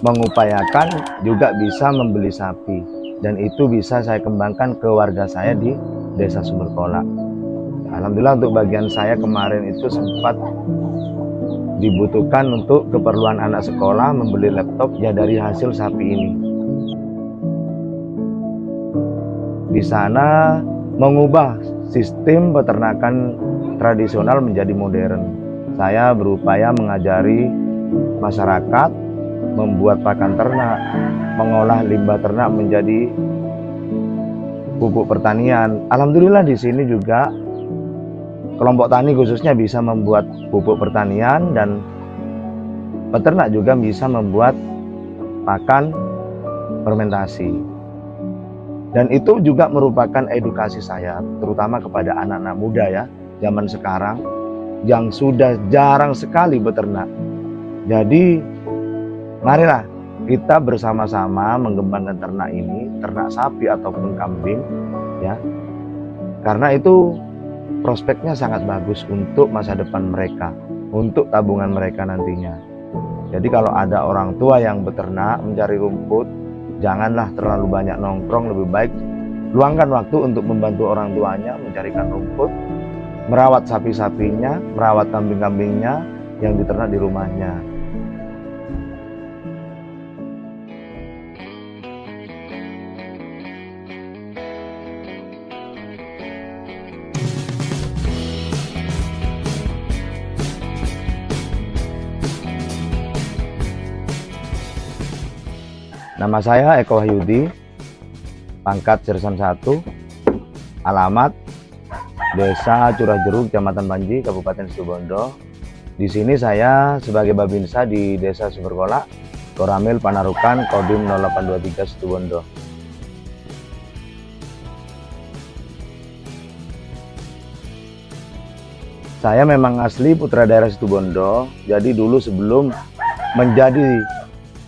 mengupayakan juga bisa membeli sapi, dan itu bisa saya kembangkan ke warga saya di Desa Sumberkolak. Alhamdulillah untuk bagian saya kemarin itu sempat dibutuhkan untuk keperluan anak sekolah membeli laptop ya dari hasil sapi ini. Di sana mengubah sistem peternakan tradisional menjadi modern. Saya berupaya mengajari masyarakat membuat pakan ternak, mengolah limbah ternak menjadi pupuk pertanian. Alhamdulillah di sini juga kelompok tani khususnya bisa membuat pupuk pertanian, dan peternak juga bisa membuat pakan fermentasi. Dan itu juga merupakan edukasi saya, terutama kepada anak-anak muda ya, zaman sekarang yang sudah jarang sekali beternak. Jadi marilah kita bersama-sama mengembangkan ternak ini, ternak sapi ataupun kambing ya. Karena itu prospeknya sangat bagus untuk masa depan mereka, untuk tabungan mereka nantinya. Jadi kalau ada orang tua yang beternak mencari rumput, janganlah terlalu banyak nongkrong, lebih baik luangkan waktu untuk membantu orang tuanya mencarikan rumput, merawat sapi-sapinya, merawat kambing-kambingnya yang diternak di rumahnya. Nama saya Eko Wahyudi, pangkat Sersan 1, alamat Desa Curah Jeruk, Kecamatan Panji, Kabupaten Situbondo. Di sini saya sebagai Babinsa di Desa Sumberkolak, Koramil Panarukan, Kodim 0823 Situbondo. Saya memang asli putra daerah Situbondo, jadi dulu sebelum menjadi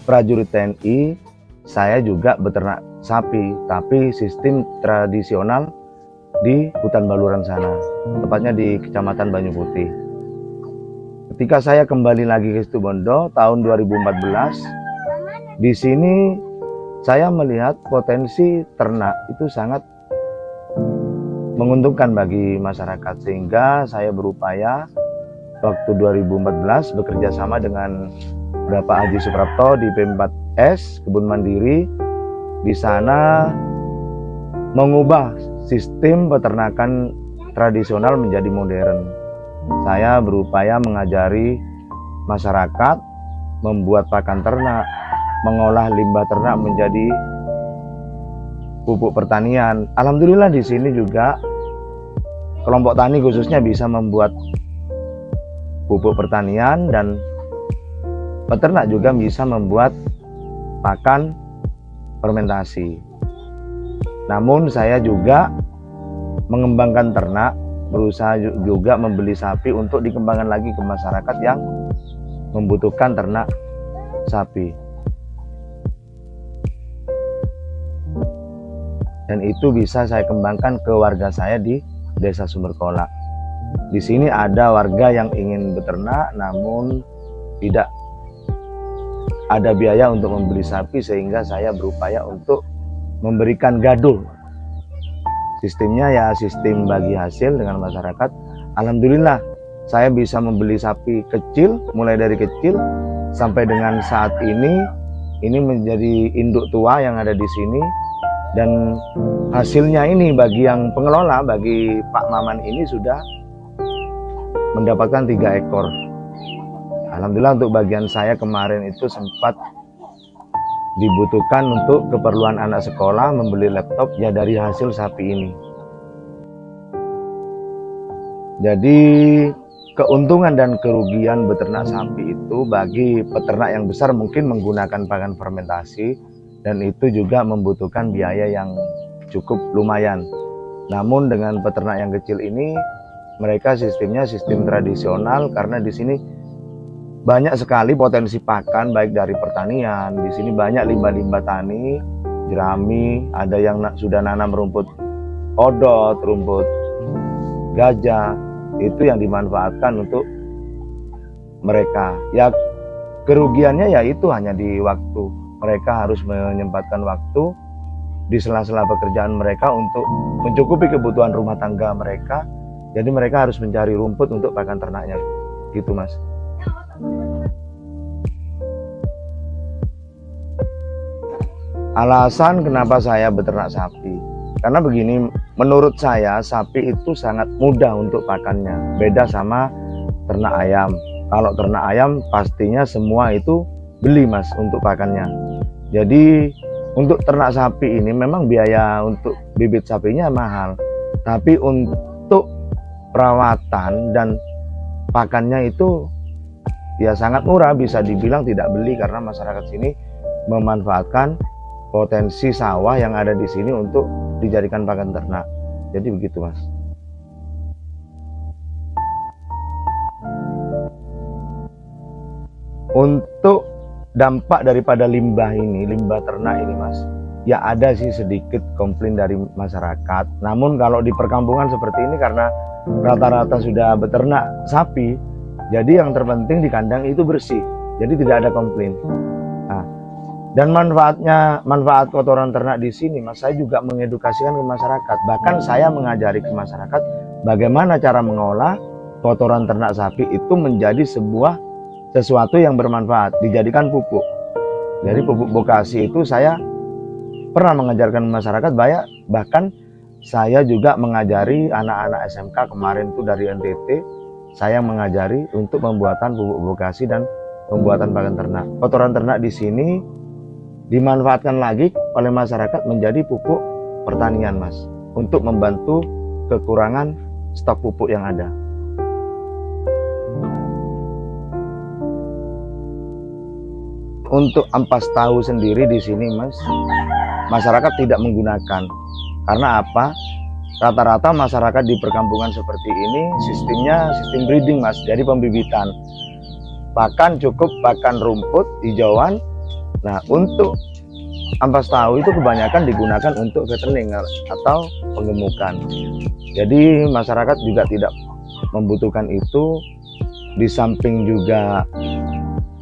prajurit TNI, saya juga beternak sapi, tapi sistem tradisional di hutan Baluran sana, tepatnya di Kecamatan Banyu Putih. Ketika saya kembali lagi ke Situbondo tahun 2014, di sini saya melihat potensi ternak itu sangat menguntungkan bagi masyarakat, sehingga saya berupaya waktu 2014 bekerja sama dengan Bapak Haji Suprapto di P4S Kebun Mandiri. Di sana mengubah sistem peternakan tradisional menjadi modern. Saya berupaya mengajari masyarakat membuat pakan ternak, mengolah limbah ternak menjadi pupuk pertanian. Alhamdulillah di sini juga kelompok tani khususnya bisa membuat pupuk pertanian, dan peternak juga bisa membuat pakan fermentasi. Namun saya juga mengembangkan ternak, berusaha juga membeli sapi untuk dikembangkan lagi ke masyarakat yang membutuhkan ternak sapi. Dan itu bisa saya kembangkan ke warga saya di Desa Sumberkolak. Di sini ada warga yang ingin beternak namun tidak ada biaya untuk membeli sapi, sehingga saya berupaya untuk memberikan gaduh. Sistemnya ya sistem bagi hasil dengan masyarakat. Alhamdulillah saya bisa membeli sapi kecil, mulai dari kecil sampai dengan saat ini menjadi induk tua yang ada di sini. Dan hasilnya ini bagi yang pengelola, bagi Pak Maman ini sudah mendapatkan 3 ekor. Alhamdulillah untuk bagian saya kemarin itu sempat dibutuhkan untuk keperluan anak sekolah membeli laptop ya dari hasil sapi ini. Jadi keuntungan dan kerugian beternak sapi itu bagi peternak yang besar mungkin menggunakan pakan fermentasi, dan itu juga membutuhkan biaya yang cukup lumayan. Namun dengan peternak yang kecil ini, mereka sistemnya sistem tradisional, karena di sini banyak sekali potensi pakan baik dari pertanian. Di sini banyak limbah-limbah tani, jerami, ada yang sudah nanam rumput odot, rumput gajah, itu yang dimanfaatkan untuk mereka. Ya kerugiannya ya itu hanya di waktu. Mereka harus menyempatkan waktu di sela-sela pekerjaan mereka untuk mencukupi kebutuhan rumah tangga mereka. Jadi mereka harus mencari rumput untuk pakan ternaknya, gitu Mas. Alasan kenapa saya beternak sapi, karena begini, menurut saya sapi itu sangat mudah untuk pakannya, beda sama ternak ayam. Kalau ternak ayam pastinya semua itu beli Mas untuk pakannya. Jadi untuk ternak sapi ini memang biaya untuk bibit sapinya mahal, tapi untuk perawatan dan pakannya itu ya sangat murah, bisa dibilang tidak beli, karena masyarakat sini memanfaatkan potensi sawah yang ada di sini untuk dijadikan pakan ternak. Jadi begitu Mas. Untuk dampak daripada limbah ini, limbah ternak ini Mas, ya ada sih sedikit komplain dari masyarakat. Namun kalau di perkampungan seperti ini, karena rata-rata sudah beternak sapi, jadi yang terpenting di kandang itu bersih, jadi tidak ada komplain. Dan manfaat kotoran ternak di sini Mas, saya juga mengedukasikan ke masyarakat. Bahkan saya mengajari ke masyarakat bagaimana cara mengolah kotoran ternak sapi itu menjadi sesuatu yang bermanfaat, dijadikan pupuk. Jadi pupuk bokasi itu saya pernah mengajarkan masyarakat, bahkan saya juga mengajari anak-anak SMK kemarin itu dari NTT, saya mengajari untuk pembuatan pupuk bokasi dan pembuatan pakan ternak. Kotoran ternak di sini dimanfaatkan lagi oleh masyarakat menjadi pupuk pertanian Mas, untuk membantu kekurangan stok pupuk yang ada. Untuk ampas tahu sendiri di sini Mas, masyarakat tidak menggunakan. Karena apa? Rata-rata masyarakat di perkampungan seperti ini sistemnya sistem breeding Mas, jadi pembibitan. Pakan cukup pakan rumput hijauan. Nah, untuk ampas tahu itu kebanyakan digunakan untuk fattening atau penggemukan. Jadi masyarakat juga tidak membutuhkan itu, di samping juga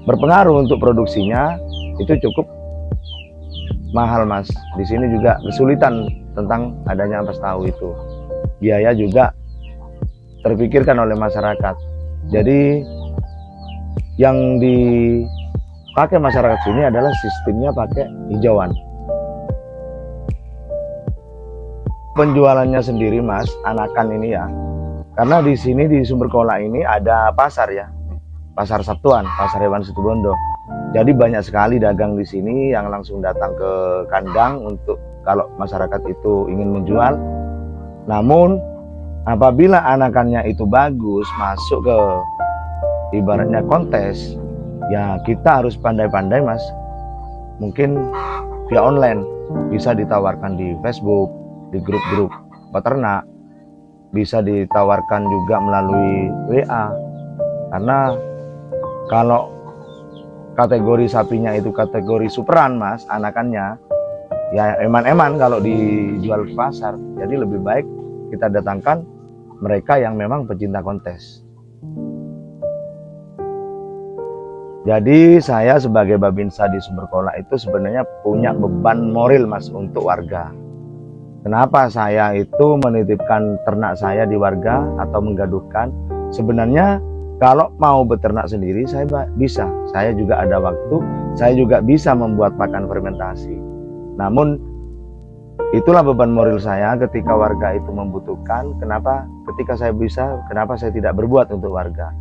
berpengaruh untuk produksinya, itu cukup mahal Mas. Di sini juga kesulitan tentang adanya ampas tahu itu. Biaya juga terpikirkan oleh masyarakat. Jadi yang dipakai masyarakat sini adalah sistemnya pakai hijauan. Penjualannya sendiri Mas, anakan ini ya, karena di sini di Sumberkola ini ada pasar ya, pasar Sabtuan, pasar hewan Situbondo. Jadi banyak sekali dagang di sini yang langsung datang ke kandang untuk kalau masyarakat itu ingin menjual. Namun apabila anakannya itu bagus, masuk ke ibaratnya kontes, ya kita harus pandai-pandai Mas. Mungkin via online bisa ditawarkan di Facebook, di grup-grup peternak, bisa ditawarkan juga melalui WA. Karena kalau kategori sapinya itu kategori superan Mas, anakannya ya eman-eman kalau dijual ke pasar. Jadi lebih baik kita datangkan mereka yang memang pecinta kontes. Jadi saya sebagai Babinsa di Sumberkola itu sebenarnya punya beban moral Mas untuk warga. Kenapa saya itu menitipkan ternak saya di warga atau menggaduhkan? Sebenarnya kalau mau beternak sendiri saya bisa. Saya juga ada waktu, saya juga bisa membuat pakan fermentasi. Namun itulah beban moral saya ketika warga itu membutuhkan. Kenapa ketika saya bisa, kenapa saya tidak berbuat untuk warga?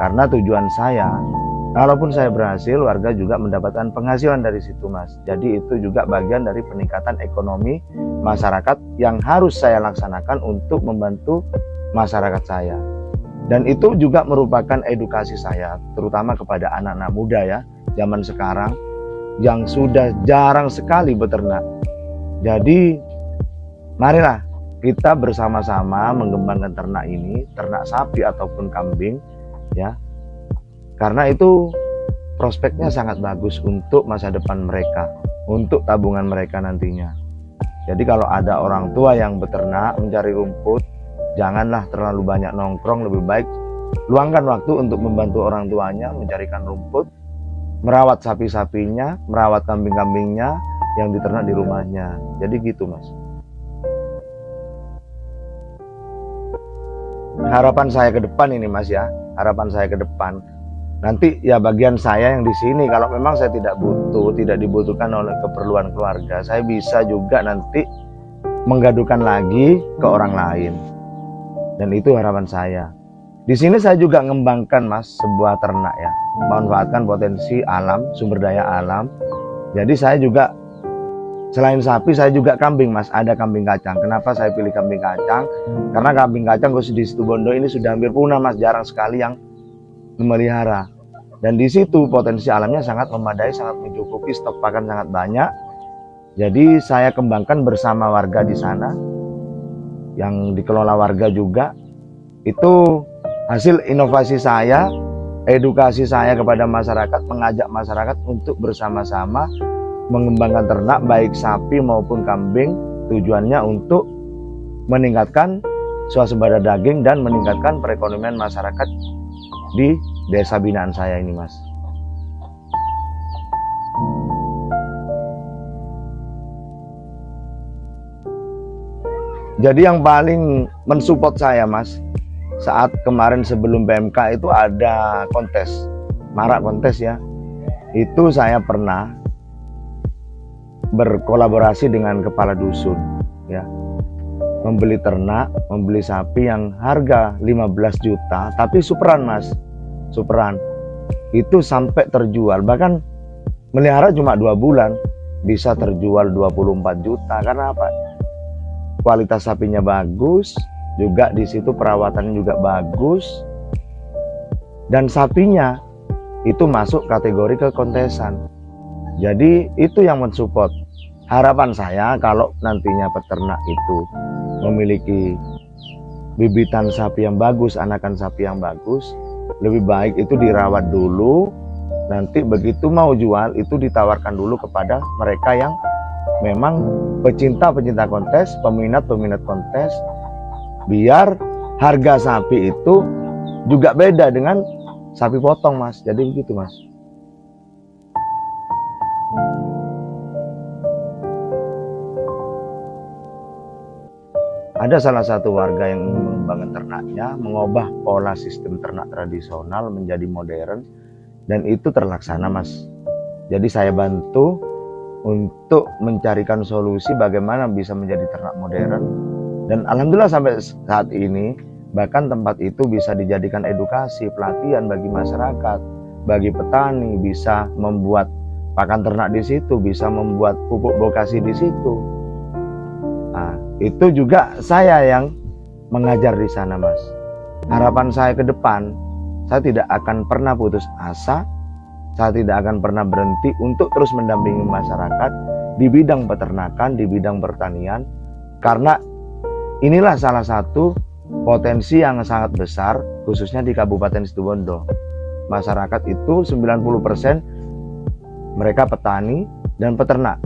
Karena tujuan saya, kalaupun saya berhasil, warga juga mendapatkan penghasilan dari situ Mas. Jadi itu juga bagian dari peningkatan ekonomi masyarakat yang harus saya laksanakan untuk membantu masyarakat saya. Dan itu juga merupakan edukasi saya, terutama kepada anak-anak muda ya, zaman sekarang yang sudah jarang sekali beternak. Jadi marilah kita bersama-sama mengembangkan ternak ini, ternak sapi ataupun kambing ya. Karena itu prospeknya sangat bagus untuk masa depan mereka, untuk tabungan mereka nantinya. Jadi kalau ada orang tua yang beternak, mencari rumput, janganlah terlalu banyak nongkrong, lebih baik luangkan waktu untuk membantu orang tuanya mencarikan rumput merawat sapi-sapinya, merawat kambing-kambingnya yang diternak di rumahnya. Jadi gitu Mas. Harapan saya ke depan ini Mas ya, harapan saya ke depan. Nanti ya bagian saya yang di sini, kalau memang saya tidak butuh, tidak dibutuhkan oleh keperluan keluarga, saya bisa juga nanti menggadukan lagi ke orang lain. Dan itu harapan saya. Di sini saya juga mengembangkan Mas sebuah ternak ya, memanfaatkan potensi alam, sumber daya alam. Jadi saya juga selain sapi, saya juga kambing Mas, ada kambing kacang. Kenapa saya pilih kambing kacang? Karena kambing kacang khusus di Situbondo ini sudah hampir punah Mas, jarang sekali yang memelihara. Dan di situ potensi alamnya sangat memadai, sangat mencukupi, stok pakan sangat banyak. Jadi saya kembangkan bersama warga di sana, yang dikelola warga juga. Itu hasil inovasi saya, edukasi saya kepada masyarakat, mengajak masyarakat untuk bersama-sama mengembangkan ternak baik sapi maupun kambing. Tujuannya untuk meningkatkan swasembada daging dan meningkatkan perekonomian masyarakat di desa binaan saya ini Mas. Jadi yang paling mensupport saya Mas, saat kemarin sebelum PMK itu ada kontes, marak kontes ya. Itu saya pernah berkolaborasi dengan kepala dusun ya, membeli ternak, membeli sapi yang harga 15 juta, tapi superan Mas, superan. Itu sampai terjual, bahkan melihara cuma 2 bulan bisa terjual 24 juta. Karena apa? Kualitas sapinya bagus, juga di situ perawatannya juga bagus, dan sapinya itu masuk kategori kekontesan. Jadi itu yang mensupport. Harapan saya kalau nantinya peternak itu memiliki bibitan sapi yang bagus, anakan sapi yang bagus, lebih baik itu dirawat dulu. Nanti begitu mau jual itu ditawarkan dulu kepada mereka yang memang pecinta-pecinta kontes, peminat-peminat kontes, biar harga sapi itu juga beda dengan sapi potong Mas. Jadi begitu Mas. Ada salah satu warga yang ingin mengembangkan ternaknya, mengubah pola sistem ternak tradisional menjadi modern, dan itu terlaksana Mas. Jadi saya bantu untuk mencarikan solusi bagaimana bisa menjadi ternak modern. Dan alhamdulillah sampai saat ini bahkan tempat itu bisa dijadikan edukasi, pelatihan bagi masyarakat, bagi petani, bisa membuat pakan ternak di situ, bisa membuat pupuk bokasi di situ. Nah, itu juga saya yang mengajar di sana Mas. Harapan saya ke depan, saya tidak akan pernah putus asa. Saya tidak akan pernah berhenti untuk terus mendampingi masyarakat di bidang peternakan, di bidang pertanian. Karena inilah salah satu potensi yang sangat besar, khususnya di Kabupaten Situbondo. Masyarakat itu 90% mereka petani dan peternak.